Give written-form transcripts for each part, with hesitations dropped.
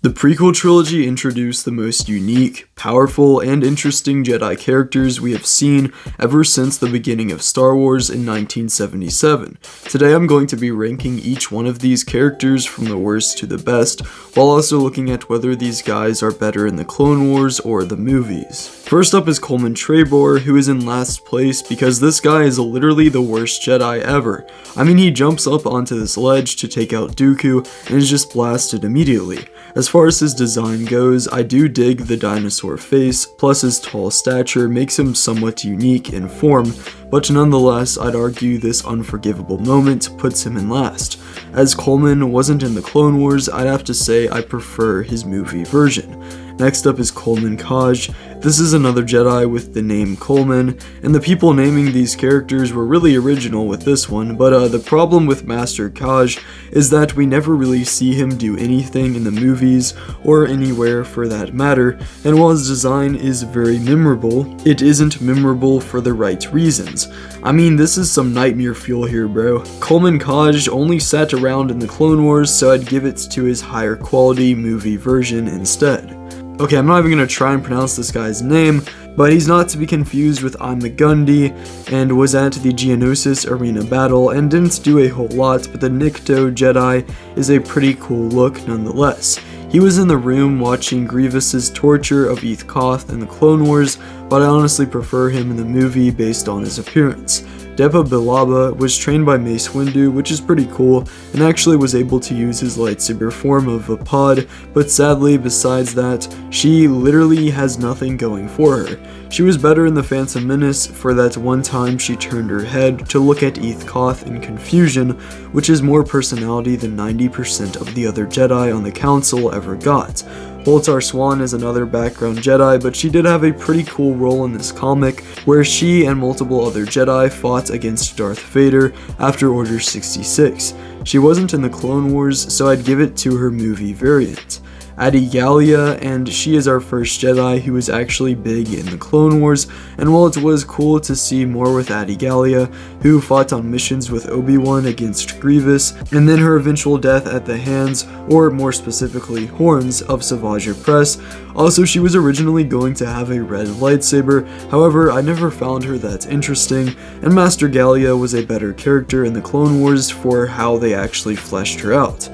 The prequel trilogy introduced the most unique, powerful, and interesting Jedi characters we have seen ever since the beginning of Star Wars in 1977. Today I'm going to be ranking each one of these characters from the worst to the best, while also looking at whether these guys are better in the Clone Wars or the movies. First up is Coleman Trebor, who is in last place because this guy is literally the worst Jedi ever. I mean, he jumps up onto this ledge to take out Dooku and is just blasted immediately. As far as his design goes, I do dig the dinosaur face, plus his tall stature makes him somewhat unique in form, but nonetheless I'd argue this unforgivable moment puts him in last. As Coleman wasn't in the Clone Wars, I'd have to say I prefer his movie version. Next up is Coleman Kaj. This is another Jedi with the name Coleman, and the people naming these characters were really original with this one, but the problem with Master Kaj is that we never really see him do anything in the movies, or anywhere for that matter, and while his design is very memorable, it isn't memorable for the right reasons. I mean, this is some nightmare fuel here, bro. Coleman Kaj only sat around in the Clone Wars, so I'd give it to his higher quality movie version instead. Okay, I'm not even going to try and pronounce this guy's name, but he's not to be confused with I'm the Gundy, and was at the Geonosis Arena battle, and didn't do a whole lot, but the Nikto Jedi is a pretty cool look nonetheless. He was in the room watching Grievous's torture of Eth Koth in the Clone Wars, but I honestly prefer him in the movie based on his appearance. Depa Billaba was trained by Mace Windu, which is pretty cool, and actually was able to use his lightsaber form of a pod, but sadly, besides that, she literally has nothing going for her. She was better in The Phantom Menace for that one time she turned her head to look at Eth Koth in confusion, which is more personality than 90% of the other Jedi on the Council ever got. Boltar Swan is another background Jedi, but she did have a pretty cool role in this comic, where she and multiple other Jedi fought against Darth Vader after Order 66. She wasn't in the Clone Wars, so I'd give it to her movie variant. Adi Gallia, and she is our first Jedi who was actually big in the Clone Wars, and while it was cool to see more with Adi Gallia, who fought on missions with Obi-Wan against Grievous, and then her eventual death at the hands, or more specifically horns, of Savage Opress. Also, she was originally going to have a red lightsaber, however I never found her that interesting, and Master Gallia was a better character in the Clone Wars for how they actually fleshed her out.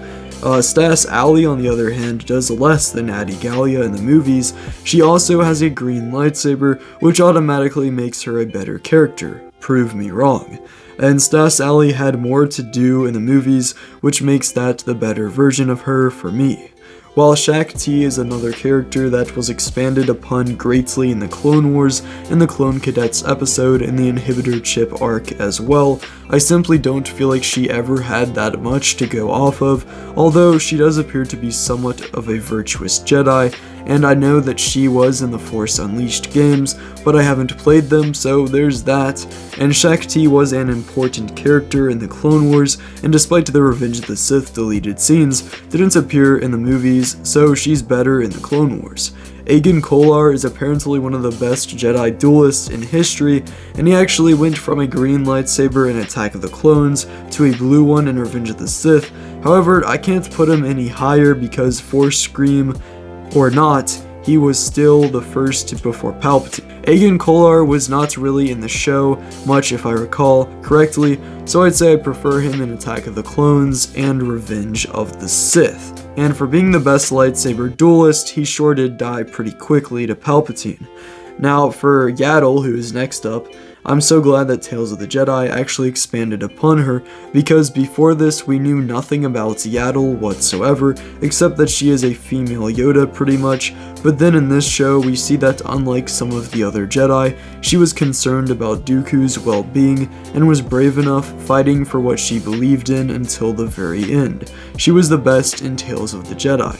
Stas Ali, on the other hand, does less than Adi Gallia in the movies. She also has a green lightsaber, which automatically makes her a better character. Prove me wrong. And Stas Ali had more to do in the movies, which makes that the better version of her for me. While Shaak Ti is another character that was expanded upon greatly in the Clone Wars and the Clone Cadets episode and the Inhibitor Chip arc as well, I simply don't feel like she ever had that much to go off of, although she does appear to be somewhat of a virtuous Jedi, and I know that she was in the Force Unleashed games, but I haven't played them, so there's that. And Shaak Ti was an important character in the Clone Wars, and despite the Revenge of the Sith deleted scenes, didn't appear in the movies, so she's better in the Clone Wars. Agen Kolar is apparently one of the best Jedi duelists in history, and he actually went from a green lightsaber in Attack of the Clones to a blue one in Revenge of the Sith. However, I can't put him any higher because Force Scream or not, he was still the first before Palpatine. Agen Kolar was not really in the show much if I recall correctly, so I'd say I prefer him in Attack of the Clones and Revenge of the Sith. And for being the best lightsaber duelist, he sure did die pretty quickly to Palpatine. Now for Yaddle, who is next up, I'm so glad that Tales of the Jedi actually expanded upon her, because before this we knew nothing about Yaddle whatsoever, except that she is a female Yoda pretty much, but then in this show we see that unlike some of the other Jedi, she was concerned about Dooku's well-being, and was brave enough fighting for what she believed in until the very end. She was the best in Tales of the Jedi.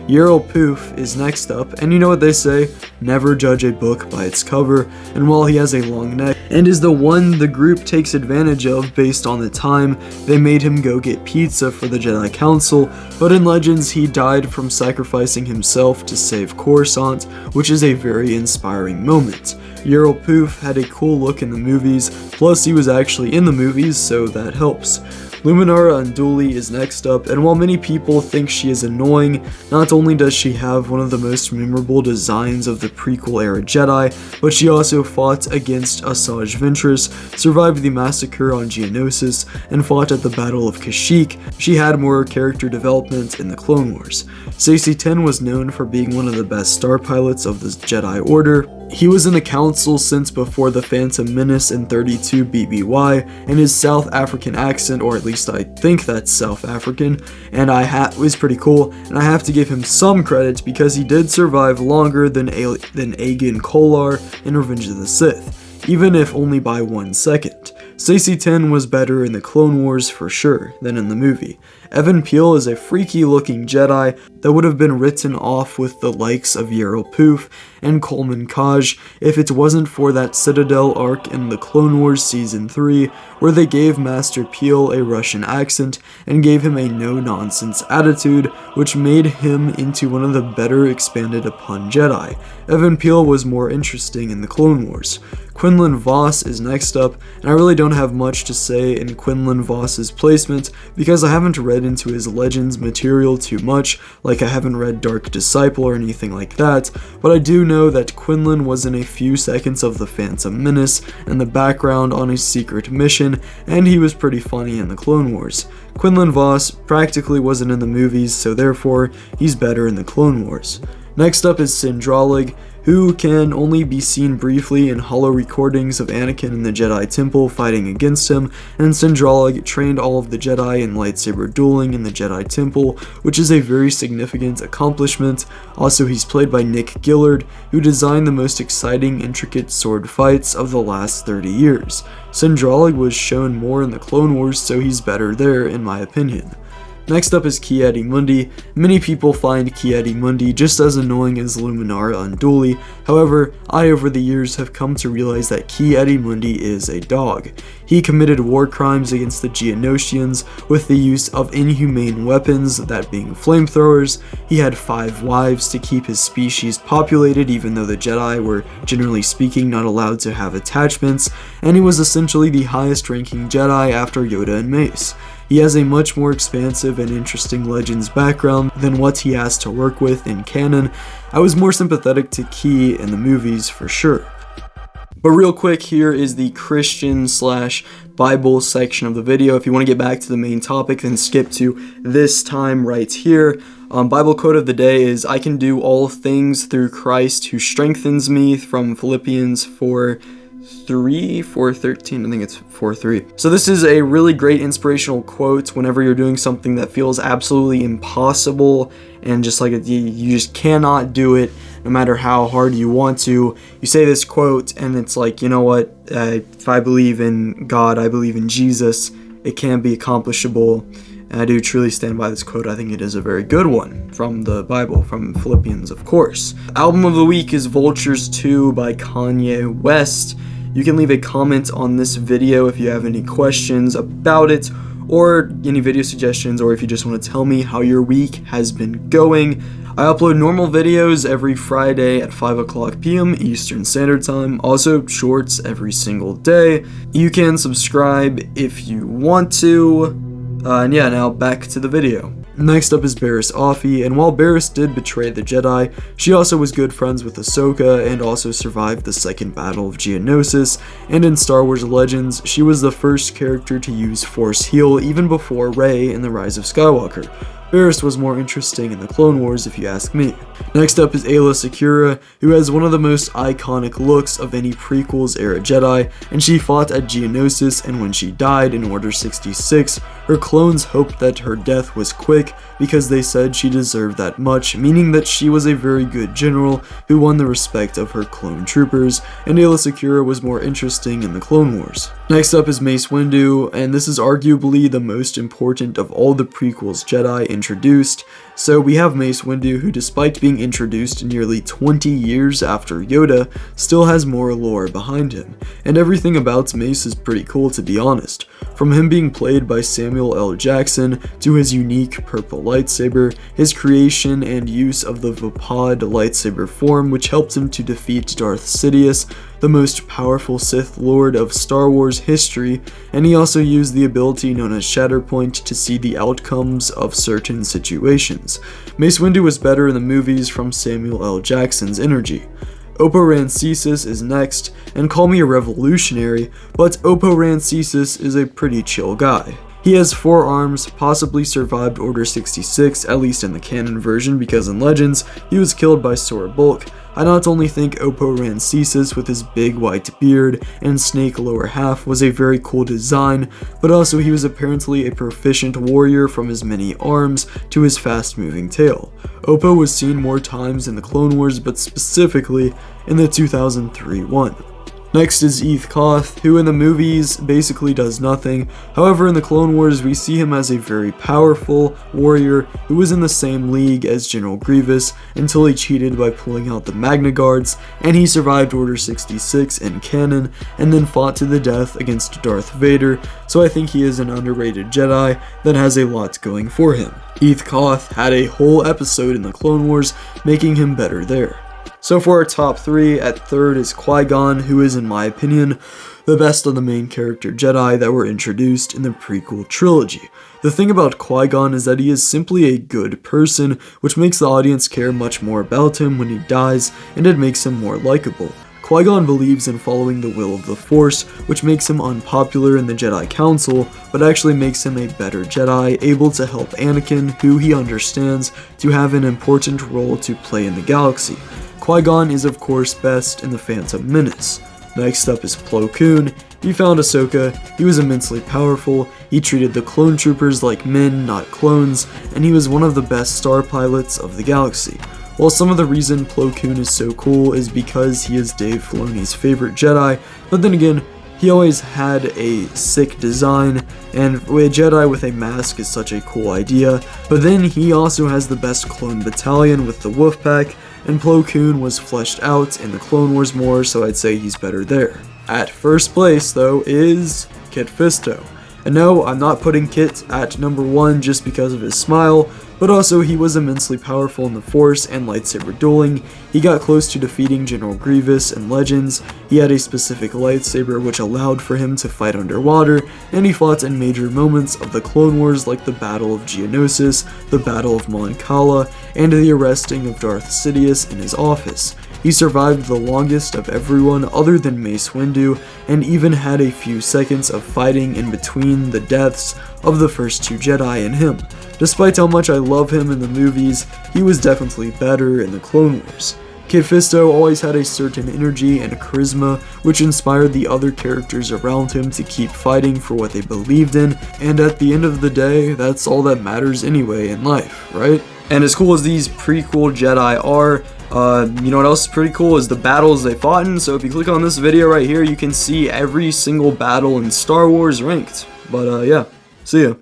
Yarael Poof is next up, and you know what they say, never judge a book by its cover, and while he has a long neck, and is the one the group takes advantage of based on the time they made him go get pizza for the Jedi Council, but in Legends he died from sacrificing himself to save Coruscant, which is a very inspiring moment. Yarael Poof had a cool look in the movies, plus he was actually in the movies, so that helps. Luminara Unduli is next up, and while many people think she is annoying, not only does she have one of the most memorable designs of the prequel era Jedi, but she also fought against Asajj Ventress, survived the massacre on Geonosis, and fought at the Battle of Kashyyyk. She had more character development in the Clone Wars. Saesee Tiin was known for being one of the best star pilots of the Jedi Order. He was in the council since before the Phantom Menace in 32 BBY, and his South African accent, or at least I think that's South African, and was pretty cool, and I have to give him some credit because he did survive longer than Aegon Kolar in Revenge of the Sith, even if only by 1 second. Saesee Tiin was better in the Clone Wars for sure than in the movie. Even Piell is a freaky looking Jedi that would have been written off with the likes of Yarael Poof and Coleman Kaj if it wasn't for that Citadel arc in the Clone Wars Season 3 where they gave Master Piell a Russian accent and gave him a no-nonsense attitude, which made him into one of the better expanded upon Jedi. Even Piell was more interesting in the Clone Wars. Quinlan Vos is next up, and I really don't have much to say in Quinlan Vos's placement because I haven't read into his Legends material too much, like I haven't read Dark Disciple or anything like that, but I do know that Quinlan was in a few seconds of the Phantom Menace in the background on a secret mission, and he was pretty funny in the Clone Wars. Quinlan Vos practically wasn't in the movies, so therefore he's better in the Clone Wars. Next up is Sindralig, who can only be seen briefly in hollow recordings of Anakin in the Jedi Temple fighting against him, and Sindralig trained all of the Jedi in lightsaber dueling in the Jedi Temple, which is a very significant accomplishment. Also, he's played by Nick Gillard, who designed the most exciting, intricate sword fights of the last 30 years. Sindralig was shown more in the Clone Wars, so he's better there in my opinion. Next up is Ki-Adi-Mundi. Many people find Ki-Adi-Mundi just as annoying as Luminara Unduli, however, I over the years have come to realize that Ki-Adi-Mundi is a dog. He committed war crimes against the Geonosians with the use of inhumane weapons, that being flamethrowers. He had 5 wives to keep his species populated even though the Jedi were generally speaking not allowed to have attachments, and he was essentially the highest ranking Jedi after Yoda and Mace. He has a much more expansive and interesting Legends background than what he has to work with in canon. I was more sympathetic to Ki in the movies for sure. But real quick, here is the Christian/Bible section of the video. If you want to get back to the main topic, then skip to this time right here. Bible quote of the day is, "I can do all things through Christ who strengthens me," from Philippians 4:13, I think it's 4:3. So this is a really great inspirational quote whenever you're doing something that feels absolutely impossible and just like you just cannot do it no matter how hard you want to. You say this quote and it's like, you know what, if I believe in God, I believe in Jesus, it can be accomplishable. And I do truly stand by this quote. I think it is a very good one from the Bible, from Philippians, of course. Album of the week is Vultures 2 by Kanye West. You can leave a comment on this video if you have any questions about it, or any video suggestions, or if you just want to tell me how your week has been going. I upload normal videos every Friday at 5 o'clock p.m. Eastern Standard Time, also shorts every single day. You can subscribe if you want to, and yeah, now back to the video. Next up is Barriss Offee, and while Barriss did betray the Jedi, she also was good friends with Ahsoka and also survived the second battle of Geonosis, and in Star Wars Legends, she was the first character to use Force Heal even before Rey in The Rise of Skywalker. Barriss was more interesting in the Clone Wars if you ask me. Next up is Aayla Secura, who has one of the most iconic looks of any prequels era Jedi, and she fought at Geonosis, and when she died in Order 66, her clones hoped that her death was quick because they said she deserved that much, meaning that she was a very good general who won the respect of her clone troopers, and Aayla Secura was more interesting in the Clone Wars. Next up is Mace Windu, and this is arguably the most important of all the prequels Jedi introduced. So we have Mace Windu, who despite being introduced nearly 20 years after Yoda, still has more lore behind him, and everything about Mace is pretty cool, to be honest. From him being played by Samuel L. Jackson, to his unique purple lightsaber, his creation and use of the Vapod lightsaber form, which helped him to defeat Darth Sidious, the most powerful Sith Lord of Star Wars history, and he also used the ability known as Shatterpoint to see the outcomes of certain situations. Mace Windu was better in the movies from Samuel L. Jackson's energy. Oppo Rancisis is next, and call me a revolutionary, but Oppo Rancisis is a pretty chill guy. He has 4 arms, possibly survived Order 66, at least in the canon version, because in Legends, he was killed by Sora Bulk. I not only think Oppo Rancisis with his big white beard and snake lower half was a very cool design, but also he was apparently a proficient warrior from his many arms to his fast moving tail. Oppo was seen more times in the Clone Wars, but specifically in the 2003 one. Next is Eth Koth, who in the movies basically does nothing. However, in the Clone Wars, we see him as a very powerful warrior who was in the same league as General Grievous until he cheated by pulling out the Magna Guards, and he survived Order 66 in canon, and then fought to the death against Darth Vader, so I think he is an underrated Jedi that has a lot going for him. Eth Koth had a whole episode in the Clone Wars, making him better there. So for our top 3, at third is Qui-gon, who is, in my opinion, the best of the main character Jedi that were introduced in the prequel trilogy. The thing about Qui-gon is that he is simply a good person, which makes the audience care much more about him when he dies, and it makes him more likable. Qui-gon believes in following the will of the Force, which makes him unpopular in the Jedi Council, but actually makes him a better Jedi, able to help Anakin, who he understands, to have an important role to play in the galaxy. Qui-gon is of course best in The Phantom Menace. Next up is Plo Koon. He found Ahsoka, he was immensely powerful, he treated the clone troopers like men, not clones, and he was one of the best star pilots of the galaxy. While some of the reason Plo Koon is so cool is because he is Dave Filoni's favorite Jedi, but then again, he always had a sick design, and a Jedi with a mask is such a cool idea, but then he also has the best clone battalion with the Wolfpack, and Plo Koon was fleshed out in the Clone Wars more, so I'd say he's better there. At first place, though, is Kit Fisto. And no, I'm not putting Kit at number 1 just because of his smile, but also he was immensely powerful in the Force and lightsaber dueling. He got close to defeating General Grievous in Legends, he had a specific lightsaber which allowed for him to fight underwater, and he fought in major moments of the Clone Wars like the Battle of Geonosis, the Battle of Mon Cala, and the arresting of Darth Sidious in his office. He survived the longest of everyone other than Mace Windu, and even had a few seconds of fighting in between the deaths of the first 2 Jedi and him. Despite how much I love him in the movies, he was definitely better in the Clone Wars. Kit Fisto always had a certain energy and charisma, which inspired the other characters around him to keep fighting for what they believed in, and at the end of the day, that's all that matters anyway in life, right? And as cool as these prequel Jedi are, you know what else is pretty cool is the battles they fought in. So if you click on this video right here, you can see every single battle in Star Wars ranked. But yeah, see ya.